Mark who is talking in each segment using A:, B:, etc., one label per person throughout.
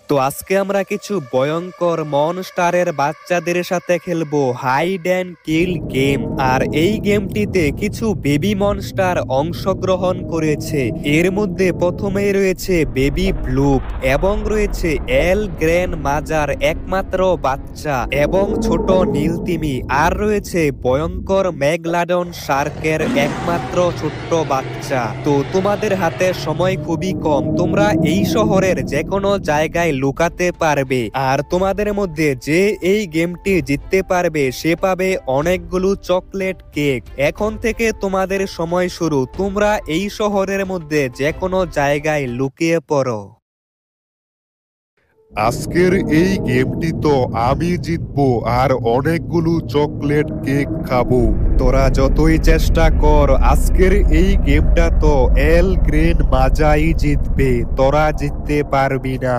A: তো আজকে আমরা কিছু ভয়ঙ্কর মনস্টারের বাচ্চাদের সাথে খেলবো হাইড অ্যান্ড কিল গেম। আর এই গেমটিতে কিছু বেবি মনস্টার অংশগ্রহণ করেছে। এর মধ্যে প্রথমেই রয়েছে বেবি ব্লুপ এবং রয়েছে এল গ্র্যান্ড মাজার একমাত্র বাচ্চা এবং ছোট নীলতিমি, আর রয়েছে ভয়ঙ্কর মেগলাডন শার্কের একমাত্র ছোট্ট বাচ্চা। তো তোমাদের হাতে সময় খুবই কম, তোমরা এই শহরের যে কোনো জায়গায় লুকাতে পারবে। আর তোমাদের মধ্যে যে এই গেমটি জিততে পারবে সে পাবে অনেকগুলো চকলেট কেক। এখন থেকে তোমাদের সময় শুরু, তোমরা এই শহরের মধ্যে যে কোনো জায়গায় লুকিয়ে পড়ো।
B: আজকের এই গেমটি তো আমি জিতবো আর অনেকগুলো চকলেট কেক খাবো।
A: তোরা যতই চেষ্টা কর, আজকের এই গেমটা তো এল গ্রেন মাজাই জিতবে, তোরা জিততে পারবি না।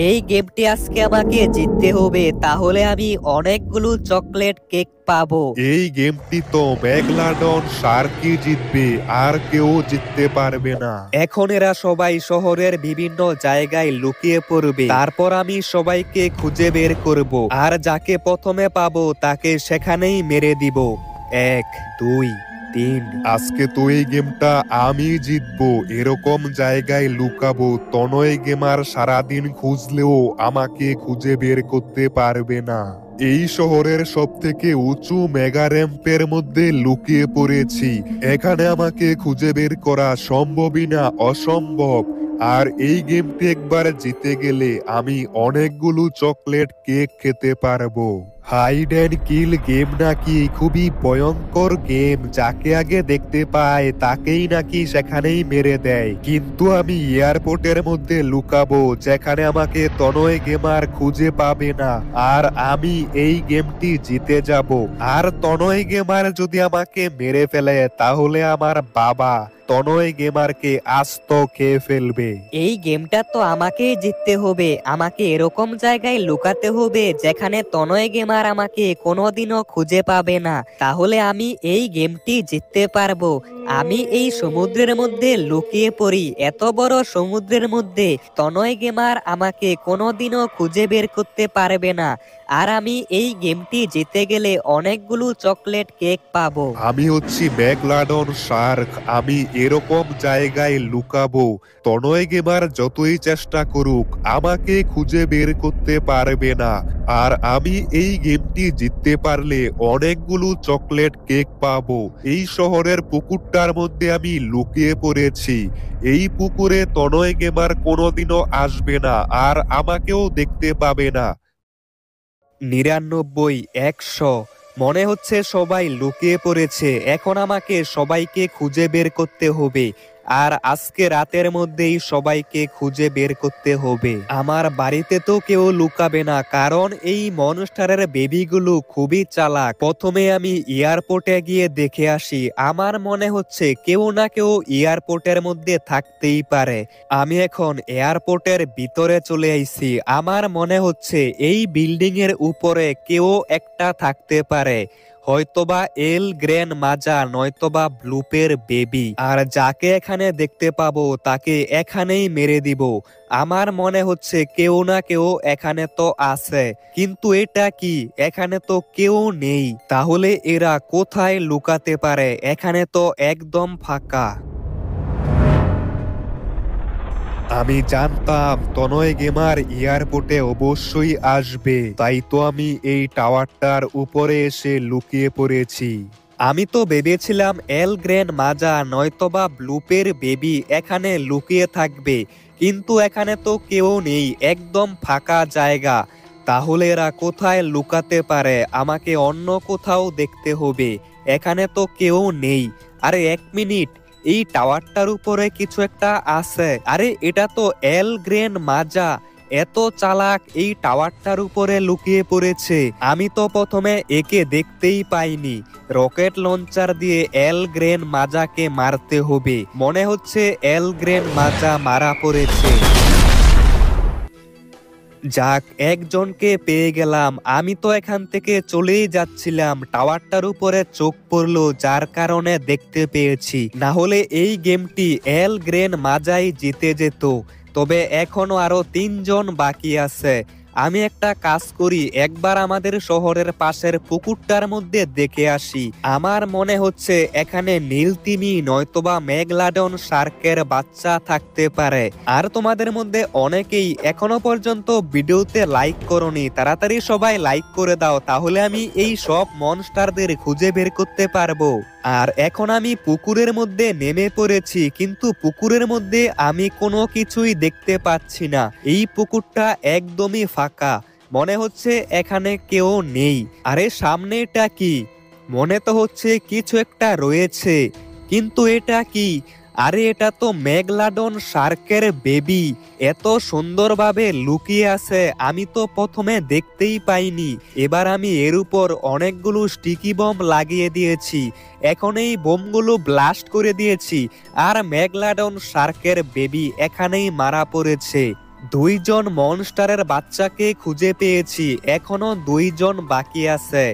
C: এই গেমটি আজকে আমাকে জিততে হবে, তাহলে আমি অনেকগুলো চকলেট কেক পাবো।
B: এই গেমটি তো মেগলাডন শার্কই জিতবে, আর কেউ জিততে পারবে না।
A: এখন এরা সবাই শহরের বিভিন্ন জায়গায় লুকিয়ে পড়বে, তারপর আমি সবাইকে খুঁজে বের করব, আর যাকে প্রথমে পাবো তাকে সেখানেই মেরে দিব। 1 2 3।
B: আজকে তো এই গেমটা আমি জিতবো, এরকম জায়গায় লুকাবো তনয় গেমার সারাদিন খুঁজলেও আমাকে খুঁজে বের করতে পারবে না। এই শহরের সব থেকে উঁচু মেগা র্যাম্পের মধ্যে লুকিয়ে পড়েছি, এখানে আমাকে খুঁজে বের করা সম্ভবই না, অসম্ভব। আর এই গেমটি একবার জিতে গেলে আমি অনেকগুলো চকলেট কেক খেতে পারবো।
A: হাইড অ্যান্ড কিল গেম নাকি খুবই ভয়ঙ্কর গেম, যাকে আগে দেখতে পায় তাকেই নাকি সেখানেই মেরে দেয়। কিন্তু আমি এয়ারপোর্টের মধ্যে লুকাবো, যেখানে আমাকে তনয় গেমার খুঁজে পাবে না, আর আমি এই গেমটি জিতে যাব। আর তনয় গেমার যদি আমাকে মেরে ফেলে তাহলে আমার বাবা তনয় গেমারকে আস্ত খেয়ে ফেলবে।
C: এই গেমটা তো আমাকেই জিততে হবে, আমাকে এরকম জায়গায় লুকাতে হবে যেখানে তনয় গেমার আমাকে কোনোদিনও খুঁজে পাবে না, তাহলে আমি এই গেমটি জিততে পারবো। আমি এই সমুদ্রের মধ্যে লুকিয়ে পড়ি, এত বড় সমুদ্রের মধ্যে তনয় গেমার আমাকে কোনোদিনও খুঁজে বের করতে পারবে না। আর আমি এই গেমটি জিতে গেলে অনেকগুলো চকলেট কেক পাবো।
B: আমি হচ্ছি মেগলাডন শার্ক, আমি এরকম জায়গায় লুকাবো তনয় গেমার যতই চেষ্টা করুক আমাকে খুঁজে বের করতে পারবে না। আর আমি এই গেমটি জিততে পারলে অনেকগুলো চকলেট কেক পাবো। এই শহরের পুকুরটার মধ্যে আমি লুকিয়ে পড়েছি, এই পুকুরে তনয় গেমার কোনোদিনও আসবে না আর আমাকেও দেখতে পাবে না।
A: 99 100। মনে হচ্ছে সবাই লুকিয়ে পড়েছে, এখন আমাকে সবাইকে খুঁজে বের করতে হবে। আর আজকে রাতের মধ্যেই সবাইকে খুঁজে বের করতে হবে। আমার বাড়িতে তো কেউ লুকাবে না, কারণ এই মনস্টারের বেবিগুলো খুবই চালাক। প্রথমে আমি এয়ারপোর্টে গিয়ে দেখে আসি, আমার মনে হচ্ছে কেউ না কেউ এয়ারপোর্টের মধ্যে থাকতেই পারে। আমি এখন এয়ারপোর্টের ভিতরে চলে আইছি, আমার মনে হচ্ছে এই বিল্ডিং এর উপরে কেউ একটা থাকতে পারে, হয়তোবা এল গ্র্যান্ড মাজা নয়তোবা ব্লুপের বেবি। আর যাকে এখানে দেখতে পাবো তাকে এখানেই মেরে দিব। আমার মনে হচ্ছে কেউ না কেউ এখানে তো আছে, কিন্তু এটা কি, এখানে তো কেউ নেই। তাহলে এরা কোথায় লুকাতে পারে? এখানে তো একদম ফাঁকা। আমি জানতাম তনয় গেমার এয়ারপোর্টে অবশ্যই আসবে, তাই তো আমি এই টাওয়ারটার উপরে এসে লুকিয়ে পড়েছি। আমি তো ভেবেছিলাম এল গ্র্যান্ড মাজা নয়তোবা ব্লুপের বেবি এখানে লুকিয়ে থাকবে, কিন্তু এখানে তো কেউ নেই, একদম ফাঁকা জায়গা। তাহলে এরা কোথায় লুকাতে পারে? আমাকে অন্য কোথাও দেখতে হবে, এখানে তো কেউ নেই। আরে 1 মিনিট, এই টাওয়ারটার উপরে কিছু একটা আছে। আরে এটা তো এল গ্র্যান্ড মাজা, এত চালাক, এই টাওয়ারটার উপরে লুকিয়ে পড়েছে। আমি তো প্রথমে একে দেখতেই পাইনি। রকেট লঞ্চার দিয়ে এল গ্র্যান্ড মাজাকে মারতে হবে, মনে হচ্ছে এল গ্র্যান্ড মাজা মারা পড়েছে। যাক, একজনকে পেয়ে গেলাম। আমি তো এখান থেকে চলেই যাচ্ছিলাম, টাওয়ারটার উপরে চোখ পড়লো যার কারণে দেখতে পেয়েছি, না হলে এই গেমটি এল গ্র্যান্ড মাজাই জিতে যেত। তবে এখনো আরো 3 জন বাকি আছে। আমি একটা কাজ করি, একবার আমাদের শহরের পাশের পুকুরটার মধ্যে দেখে আসি। আমার মনে হচ্ছে এখানে নীলতিমি নয়তোবা মেঘলাডন শার্কের বাচ্চা থাকতে পারে। আর তোমাদের মধ্যে অনেকেই এখনো পর্যন্ত ভিডিওতে লাইক করোনি, তাড়াতাড়ি সবাই লাইক করে দাও, তাহলে আমি এই সব মনস্টারদের খুঁজে বের করতে পারবো। আর এখন আমি পুকুরের মধ্যে নেমে পড়েছি, কিন্তু পুকুরের মধ্যে আমি কোনো কিছুই দেখতে পাচ্ছি না। এই পুকুরটা একদমই ফাঁকা, মনে হচ্ছে এখানে কেউ নেই। আরে সামনে এটা কি? মনে তো হচ্ছে কিছু একটা রয়েছে, কিন্তু এটা কি? আরে এটা তো মেঘলাডন শার্কের বেবি, এত সুন্দরভাবে লুকিয়ে আছে, আমি তো প্রথমে দেখতেই পাইনি। এবার আমি এর উপর অনেকগুলো স্টিকি বম লাগিয়ে দিয়েছি, এখন এই বোমগুলো ব্লাস্ট করে দিয়েছি, আর মেঘলাডন শার্কের বেবি এখানেই মারা পড়েছে। 2 জন মনস্টারের বাচ্চাকে খুঁজে পেয়েছি, এখনো 2 জন বাকি আছে।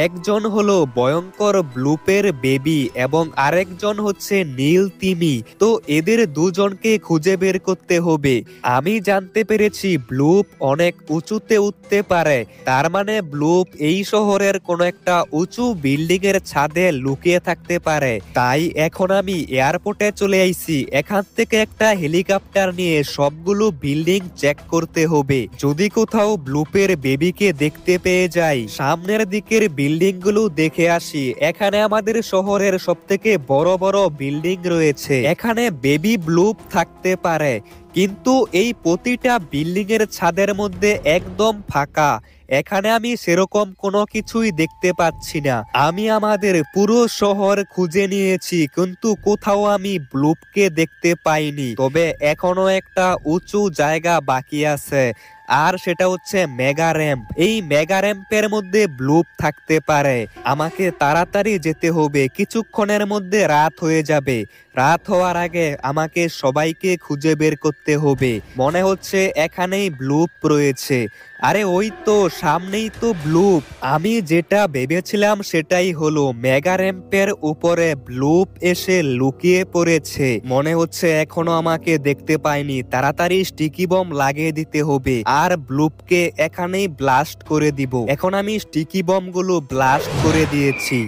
A: একজন হলো ভয়ঙ্কর ব্লুপের বেবি এবং আরেকজন হচ্ছে নীল তিমি। তো এদের 2 জনকে খুঁজে বের করতে হবে। আমি জানতে পেরেছি ব্লুপ অনেক উঁচুতে উঠতে পারে, তার মানে ব্লুপ এই শহরের কোনো একটা উঁচু বিল্ডিং এর ছাদে লুকিয়ে থাকতে পারে। তাই এখন আমি এয়ারপোর্টে চলে আইছি, এখান থেকে একটা হেলিকপ্টার নিয়ে সবগুলো বিল্ডিং চেক করতে হবে। যদি কোথাও ব্লুপের বেবিকে দেখতে পেয়ে যাই, সামনের দিকের বিল্ডিং গুলো দেখে আসি। এখানে আমাদের শহরের সবথেকে বড় বড় বিল্ডিং রয়েছে, এখানে বেবি ব্লুপ থাকতে পারে, কিন্তু এই প্রতিটা বিল্ডিং এর ছাদের মধ্যে একদম ফাঁকা। এখানে আমি সেরকম কোনো কিছুই দেখতে পাচ্ছি না। আমি আমাদের পুরো শহর খুঁজে নিয়েছি, কিন্তু কোথাও আমি ব্লুপকে দেখতে পাইনি। তবে এখনো একটা উঁচু জায়গা বাকি আছে, আর সেটা হচ্ছে মেগা র্যাম্প। এই মেগা র্যাম্পের মধ্যে ব্লুপ থাকতে পারে, আমাকে তাড়াতাড়ি যেতে হবে, কিছুক্ষণের মধ্যে রাত হয়ে যাবে। রাত হওয়ার আগে আমাকে সবাইকে খুঁজে বের করতে হবে। মনে হচ্ছে এখানেই ব্লুপ রয়েছে। আরে ওই তো সামনেই তো ব্লুপ। আমি যেটা ভেবেছিলাম সেটাই হলো, মেগা র্যাম্পের উপরে ব্লুপ এসে লুকিয়ে পড়েছে। মনে হচ্ছে এখনো আমাকে দেখতে পায়নি, তাড়াতাড়ি স্টিকি বম লাগিয়ে দিতে হবে আর ব্লুপকে এখানেই ব্লাস্ট করে দিব। এখন আমি স্টিকি বম গুলো ব্লাস্ট করে দিয়েছি।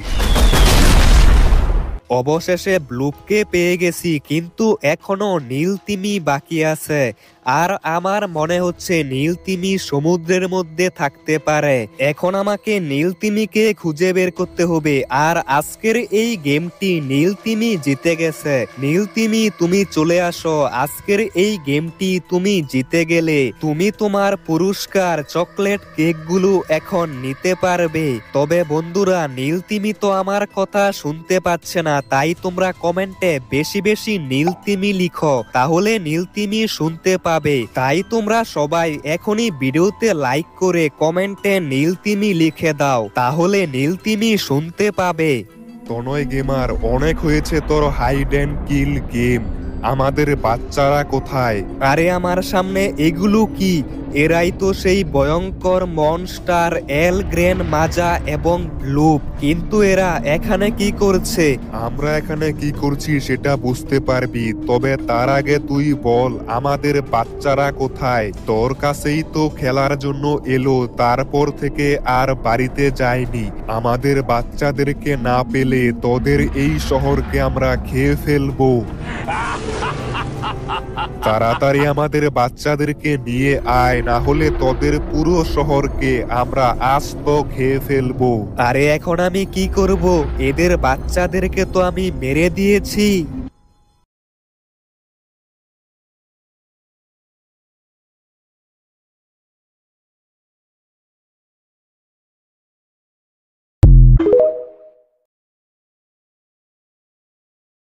A: অবশেষে ব্লুপকে পেয়ে গেছি, কিন্তু এখনো নীল তিমি বাকি আছে। আর আমার মনে হচ্ছে নীল তিমি সমুদ্রের মধ্যে থাকতে পারে। এখন আমাকে নীল তিমিকে খুঁজে বের করতে হবে। আর আজকের এই গেমটি নীল তিমি জিতে গেছে। নীল তিমি তুমি চলে আসো, আজকের এই গেমটি তুমি জিতে গেলে তুমি তোমার পুরস্কার চকলেট কেকগুলো এখন নিতে পারবে। তবে বন্ধুরা, নীল তিমি তো আমার কথা শুনতে পাচ্ছে না, তাই তোমরা কমেন্টে বেশি বেশি নীল তিমি লিখো, তাহলে নীল তিমি শুনতে পাবে। তাই তোমরা সবাই এখনই ভিডিওতে লাইক করে কমেন্টে নীল তিমি লিখে দাও, তাহলে নীল তিমি শুনতে পাবে।
B: তনয় গেমার, অনেক হয়েছে তোর হাইড অ্যান্ড কিল গেম, আমাদের বাচ্চারা কোথায়?
A: আরে আমার সামনে এগুলো কি? এরাই তো সেই ভয়ঙ্কর মনস্টার এল গ্রেন মাজা এবং ব্লুপ, কিন্তু এরা এখানে কি করছে?
B: আমরা এখানে কি করছি সেটা বুঝতে পারবি, তবে তার আগে তুই বল আমাদের বাচ্চারা কোথায়? তোর কাছেই তো খেলার জন্য এলো, তারপর থেকে আর বাড়িতে যায়নি। আমাদের বাচ্চাদেরকে না পেলে তোদের এই শহরকে আমরা খেয়ে ফেলবো। তাড়াতাড়ি আমাদের বাচ্চাদেরকে নিয়ে আয়, না হলে তোদের পুরো শহরকে আমরা আস্ত খেয়ে ফেলবো।
A: আরে এখন আমি কি করব? এদের বাচ্চাদেরকে তো আমি মেরে দিয়েছি।